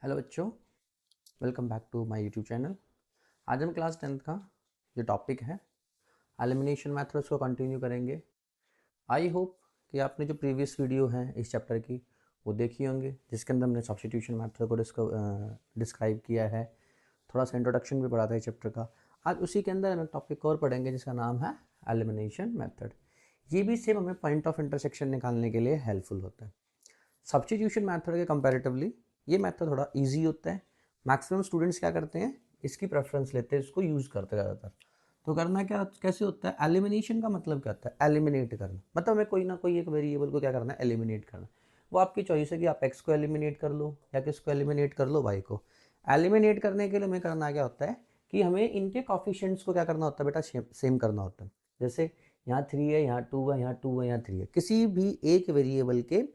Hello बच्चों, welcome back to my YouTube channel. आज हम क्लास 10th का जो टॉपिक है एलिमिनेशन मेथड्स को कंटिन्यू करेंगे। आई होप कि आपने जो प्रीवियस वीडियो है इस चैप्टर की वो देखी होंगे, जिसके अंदर हमने सब्स्टिट्यूशन मेथड को डिस्क्राइब किया है। थोड़ा सा इंट्रोडक्शन भी पढ़ा था इस चैप्टर का। आज उसी के अंदर हम एक टॉपिक और पढ़ेंगे जिसका नाम है एलिमिनेशन मेथड। ये भी सेम हमें पॉइंट ऑफ इंटरसेक्शन निकालने के लिए हेल्पफुल होता है। सब्स्टिट्यूशन मेथड के कंपैरेटिवली ये मेथड थोड़ा इजी होता है। मैक्सिमम स्टूडेंट्स क्या करते हैं, इसकी प्रेफरेंस लेते हैं, इसको यूज़ करते हैं ज़्यादातर। तो करना क्या कैसे होता है, एलिमिनेशन का मतलब क्या होता है, एलिमिनेट करना। मतलब हमें कोई ना कोई एक वेरिएबल को क्या करना है, एलिमिनेट करना। वो आपकी चॉइस है कि आप एक्स को एलिमिनेट कर लो या किसको एलिमिनेट कर लो, वाई को। एलिमिनेट करने के लिए हमें करना क्या होता है कि हमें इनके कॉफिशिएंट्स को क्या करना होता है बेटा, सेम करना होता है। जैसे यहाँ 3 है, यहाँ 2 है, यहाँ 2 है, यहाँ 3 है। किसी भी एक वेरिएबल के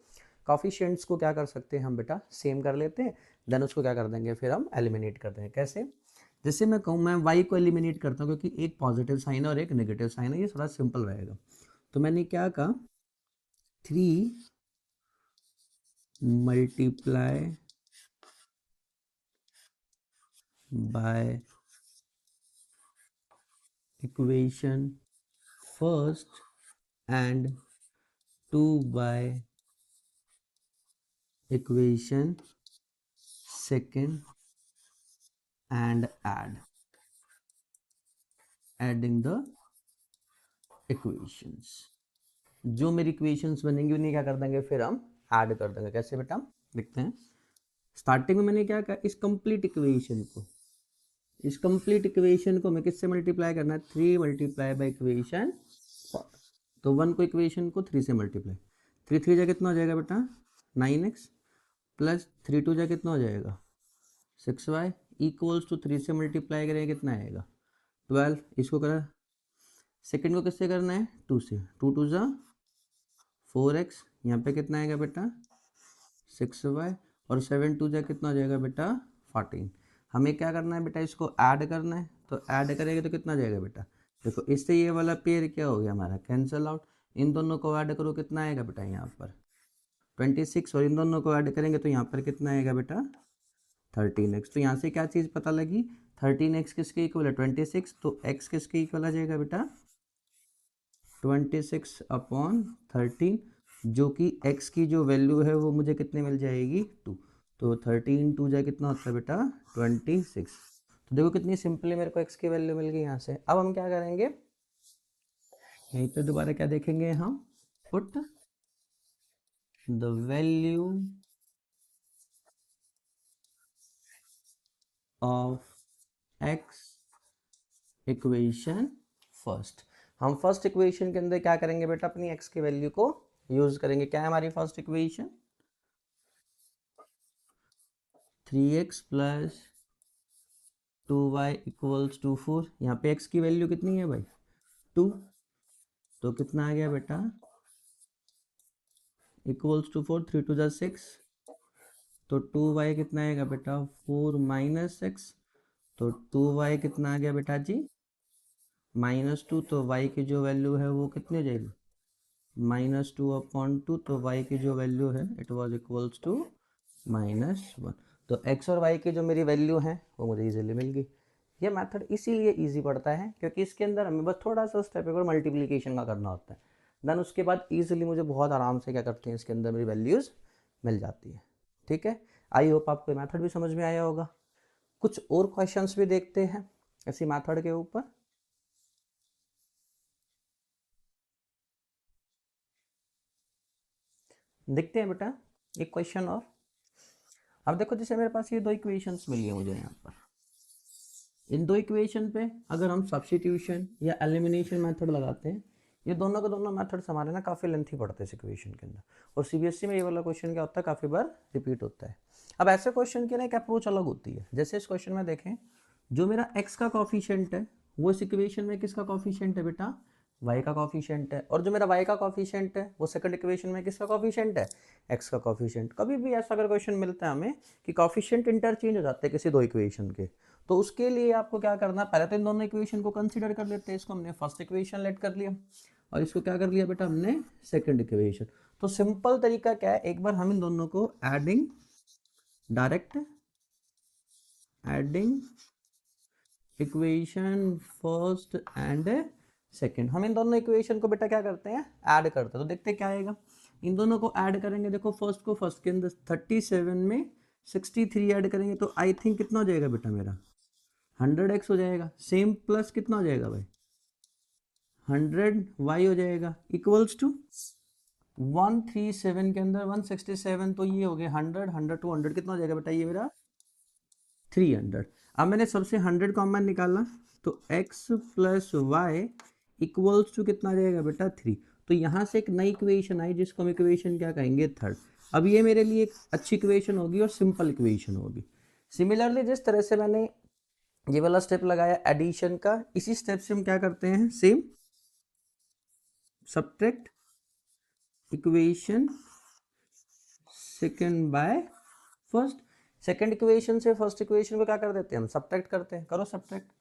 कॉफिशिएंट्स को क्या कर सकते हैं हम बेटा, सेम कर लेते हैं। देन उसको क्या कर देंगे, फिर हम एलिमिनेट करते हैं। कैसे? जैसे मैं कहूँ, मैं y को एलिमिनेट करता हूँ क्योंकि एक पॉजिटिव साइन है और एक नेगेटिव साइन है, ये थोड़ा सिंपल रहेगा। तो मैंने क्या कहा, 3 multiply by equation first and 2 by equation second and adding the equations. जो मेरी इक्वेशंस बनेंगी उन्हें क्या कर देंगे, फिर हम ऐड कर देंगे। कैसे बेटा, देखते हैं। स्टार्टिंग में मैंने क्या कहा, इस कंप्लीट इक्वेशन को मैं किससे मल्टीप्लाई करना है, 3 मल्टीप्लाई बाई इक्वेशन। तो 1 को इक्वेशन को 3 से मल्टीप्लाई, 3 3 जा कितना हो जाएगा बेटा, 9x प्लस 3 2 जा कितना हो जाएगा, 6y इक्वल्स टू 3 से मल्टीप्लाई करेंगे कितना आएगा, 12। इसको करा, सेकेंड को किससे करना है, 2 से, 2 2 जा 4x, यहाँ पे कितना आएगा बेटा 6y, और 7 2 जा कितना हो जाएगा बेटा 14। हमें क्या करना है बेटा, इसको ऐड करना है। तो ऐड करेंगे तो कितना जाएगा बेटा, देखो इससे ये वाला पेयर क्या हो गया हमारा, कैंसल आउट। इन दोनों को ऐड करो, कितना आएगा बेटा यहाँ पर 26, और इन दोनों को ऐड करेंगे तो यहाँ पर कितना आएगा बेटा 13x। तो यहाँ से क्या चीज़ पता लगी, 13x किसके इक्वल है 26, तो x किसके इक्वल आ जाएगा बेटा 26 अपॉन 13, जो कि x की जो वैल्यू है वो मुझे कितने मिल जाएगी 2। तो 13 2 जा कितना होता है बेटा 26। तो देखो कितनी सिंपली मेरे को x की वैल्यू मिल गई यहाँ से। अब हम क्या करेंगे, यहीं पे दोबारा क्या देखेंगे हम, put the value of x equation first. हम फर्स्ट इक्वेशन के अंदर क्या करेंगे बेटा, अपनी x की वैल्यू को यूज करेंगे। क्या है हमारी first equation, 3x plus 2y equals to 4। यहाँ पे x की वैल्यू कितनी है भाई 2, तो कितना आ गया बेटा इक्वल्स टू 4, 3 2 जा 6, तो 2y कितना आएगा बेटा 4 माइनस एक्स, तो 2y कितना आ गया बेटा जी -2। तो y की जो वैल्यू है वो कितनी हो जाएगी -2 अपॉन 2, तो y की जो वैल्यू है इट वाज इक्वल्स टू -1। तो x और y की जो मेरी वैल्यू है वो मुझे इजीली मिल गई। ये मेथड इसीलिए इजी पड़ता है क्योंकि इसके अंदर हमें बस थोड़ा सा स्टेप एक और मल्टीप्लिकेशन का करना होता है। देन उसके बाद इजीली मुझे बहुत आराम से क्या करते हैं, इसके अंदर मेरी वैल्यूज़ मिल जाती है। ठीक है, आई होप आपको मेथड भी समझ में आया होगा। कुछ और क्वेश्चंस भी देखते हैं इसी मेथड के ऊपर। देखते हैं बेटा एक क्वेश्चन और। अब देखो, जैसे मेरे पास ये दो इक्वेशंस मिली है मुझे यहाँ पर, इन दो इक्वेशन पे अगर हम सब्स्टिट्यूशन या एलिमिनेशन मेथड लगाते हैं, ये दोनों के दोनों मेथड्स हमारे ना काफ़ी लेंथी पड़ते हैं इस इक्वेशन के अंदर। और सीबीएसई में ये वाला क्वेश्चन क्या होता है, काफ़ी बार रिपीट होता है। अब ऐसे क्वेश्चन की ना एक अप्रोच अलग होती है। जैसे इस क्वेश्चन में देखें, जो मेरा एक्स का कॉफिशिएंट है वो इस इक्वेशन में किसका कॉफिशिएंट है बेटा, y का कॉफिशिएंट है। और जो मेरा y का कॉफिशिएंट है वो सेकंड इक्वेशन में किसका कॉफिशिएंट है, x का कॉफिशिएंट। कभी भी ऐसा अगर क्वेश्चन मिलता है हमें कि कॉफिशिएंट इंटरचेंज हो जाते हैं किसी दो इक्वेशन के, तो उसके लिए आपको क्या करना है, पहले तो इन दोनों इक्वेशन को कंसीडर कर लेते हैं। इसको हमने फर्स्ट इक्वेशन लेट कर लिया और इसको क्या कर लिया बेटा हमने सेकंड इक्वेशन। तो सिंपल तरीका क्या है, एक बार हम इन दोनों को adding direct adding equation first and second. हम इन दोनों इक्वेशन को बेटा क्या करते हैं, ऐड करते हैं। तो देखते हैं क्या आएगा, इन दोनों को ऐड करेंगे। देखो फर्स्ट को फर्स्ट के अंदर 37 में 63 ऐड करेंगे तो आई थिंक कितना हो जाएगा बेटा मेरा 100x हो जाएगा। सेम प्लस कितना हो जाएगा भाई 100y हो जाएगा इक्वल्स टू 137 के अंदर 167, तो ये हो गया 100, 100 टू 100 कितना हो जाएगा बेटा ये मेरा 300। अब मैंने सबसे 100 कॉमन निकाला तो x plus y equals to कितना आ जाएगा बेटा 3। तो यहाँ से एक नई इक्वेशन आई जिसको हम इक्वेशन क्या कहेंगे थर्ड। अब ये मेरे लिए एक अच्छी इक्वेशन होगी और सिंपल इक्वेशन होगी। सिमिलरली जिस तरह से मैंने ये वाला स्टेप लगाया एडिशन का, इसी स्टेप से हम क्या करते हैं same subtract equation second by first. Second equation से फर्स्ट इक्वेशन को क्या कर देते हैं हम सब्ट्रैक्ट करते हैं। करो सब्ट्रैक्ट।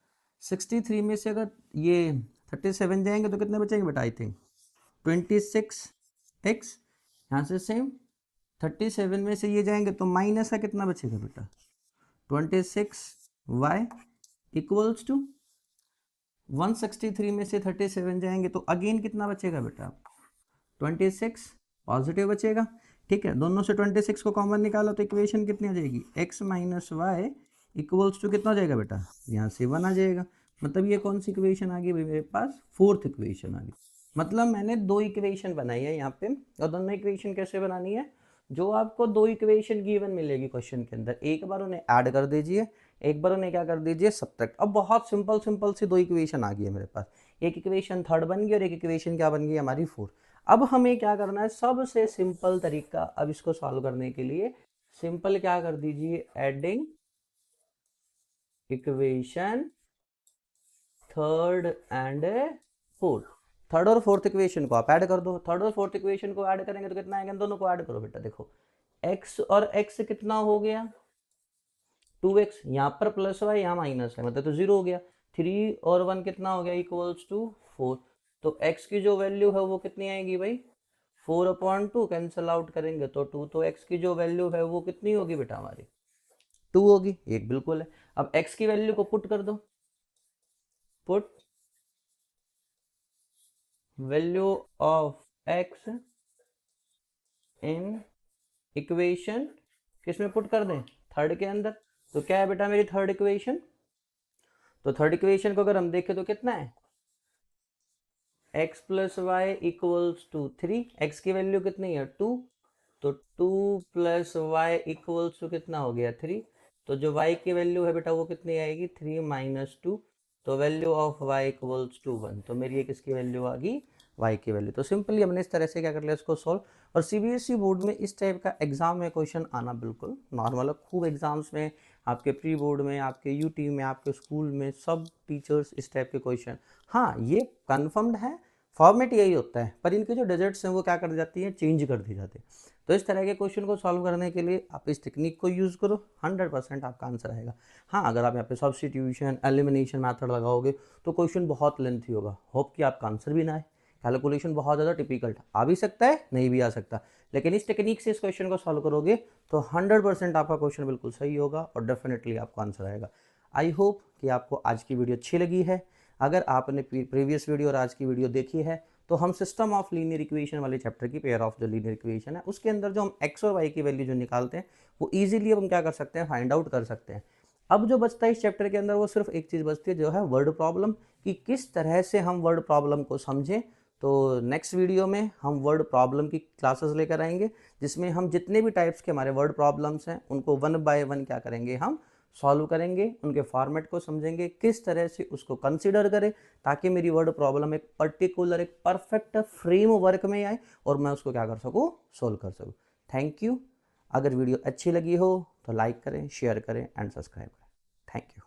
63 में से अगर ये 37 जाएंगे तो कितने बचेंगे बेटा आई थिंक 26x। यहाँ से सेम 37 में से ये जाएंगे तो माइनस का कितना बचेगा बेटा 26y इक्वल्स टू 163 में से 37 जाएंगे तो अगेन कितना बचेगा बेटा 26 पॉजिटिव बचेगा। ठीक है, दोनों से 26 को कॉमन निकाला तो इक्वेशन कितनी आ जाएगी x minus y equals to कितना हो जाएगा बेटा यहाँ से 1 आ जाएगा। मतलब ये कौन सी इक्वेशन आ गई भाई मेरे पास फोर्थ इक्वेशन आ गई। मतलब मैंने दो इक्वेशन बनाई है यहाँ पे। और दोनों इक्वेशन कैसे बनानी है, जो आपको दो इक्वेशन गिवन मिलेगी क्वेश्चन के अंदर, एक बार उन्हें ऐड कर दीजिए, एक बार उन्हें क्या कर दीजिए सब्ट्रैक्ट। अब बहुत सिंपल सिंपल सी दो इक्वेशन आ गई है मेरे पास। एक इक्वेशन थर्ड बन गई और एक इक्वेशन क्या बन गई हमारी फोर्थ। अब हमें क्या करना है, सबसे सिंपल तरीका अब इसको सॉल्व करने के लिए सिंपल क्या कर दीजिए adding equation third and fourth. Third और फोर्थ इक्वेशन को आप ऐड कर दो। थर्ड और फोर्थ इक्वेशन को ऐड करेंगे तो कितना आएगा, दोनों को ऐड करो बेटा। देखो x और x कितना हो गया 2x, यहाँ पर प्लस वाई यहाँ माइनस है मतलब तो 0 हो गया। 3 और 1 कितना हो गया इक्वल्स टू 4। तो x की जो वैल्यू है वो कितनी आएगी भाई 4/2 कैंसिल आउट करेंगे तो 2। तो x की जो वैल्यू है वो कितनी होगी बेटा हमारी 2 होगी। एक बिल्कुल है। अब x की वैल्यू को पुट कर दो, put value of x in equation किसमें पुट कर दें थर्ड के अंदर। तो क्या है बेटा मेरी थर्ड इक्वेशन, तो थर्ड इक्वेशन को अगर हम देखें तो कितना है x plus y equals to 3। x की वैल्यू कितनी है 2, तो 2 प्लस वाई इक्वल्स टू कितना हो गया 3। तो जो y की वैल्यू है बेटा वो कितनी आएगी 3 माइनस 2। तो value of y equals to 1। तो मेरी ये किसकी वैल्यू आ गई y की वैल्यू। तो सिंपली हमने इस तरह से क्या कर लिया इसको सॉल्व। और सीबीएसई बोर्ड में इस टाइप का एग्जाम में क्वेश्चन आना बिल्कुल नॉर्मल है। खूब एग्जाम्स में आपके प्री बोर्ड में, आपके यूटी में, आपके स्कूल में सब टीचर्स इस टाइप के क्वेश्चन, हाँ ये कन्फर्म्ड है, फॉर्मेट यही होता है, पर इनके जो डिजिट्स हैं वो क्या कर जाती हैं चेंज कर दी जाती है। तो इस तरह के क्वेश्चन को सॉल्व करने के लिए आप इस टेक्निक को यूज़ करो, 100% आपका आंसर आएगा। हाँ अगर आप यहाँ पे सब्स्टिट्यूशन एलिमिनेशन मेथड लगाओगे तो क्वेश्चन बहुत लेंथी होगा, होप कि आपका आंसर भी ना आए। कैलकुलेशन बहुत ज़्यादा टिपिकल आ भी सकता है नहीं भी आ सकता, लेकिन इस टेक्निक से इस क्वेश्चन को सॉल्व करोगे तो 100% आपका क्वेश्चन बिल्कुल सही होगा और डेफिनेटली आपका आंसर आएगा। आई होप कि आपको आज की वीडियो अच्छी लगी है। अगर आपने प्रीवियस वीडियो और आज की वीडियो देखी है तो हम सिस्टम ऑफ लीनियर इक्वेशन वाले चैप्टर की पेयर ऑफ जो लीनियर इक्वेशन है उसके अंदर जो हम x और y की वैल्यू जो निकालते हैं वो इजीली अब हम क्या कर सकते हैं फाइंड आउट कर सकते हैं। अब जो बचता है इस चैप्टर के अंदर वो सिर्फ एक चीज़ बचती है जो है वर्ड प्रॉब्लम, कि किस तरह से हम वर्ड प्रॉब्लम को समझें। तो नेक्स्ट वीडियो में हम वर्ड प्रॉब्लम की क्लासेस लेकर आएंगे जिसमें हम जितने भी टाइप्स के हमारे वर्ड प्रॉब्लम्स हैं उनको 1 बाय 1 क्या करेंगे हम सॉल्व करेंगे, उनके फॉर्मेट को समझेंगे, किस तरह से उसको कंसीडर करें ताकि मेरी वर्ड प्रॉब्लम एक पर्टिकुलर एक परफेक्ट फ्रेमवर्क में आए और मैं उसको क्या कर सकूँ सॉल्व कर सकूँ। Thank you. अगर वीडियो अच्छी लगी हो तो लाइक करें, शेयर करें एंड सब्सक्राइब करें। Thank you.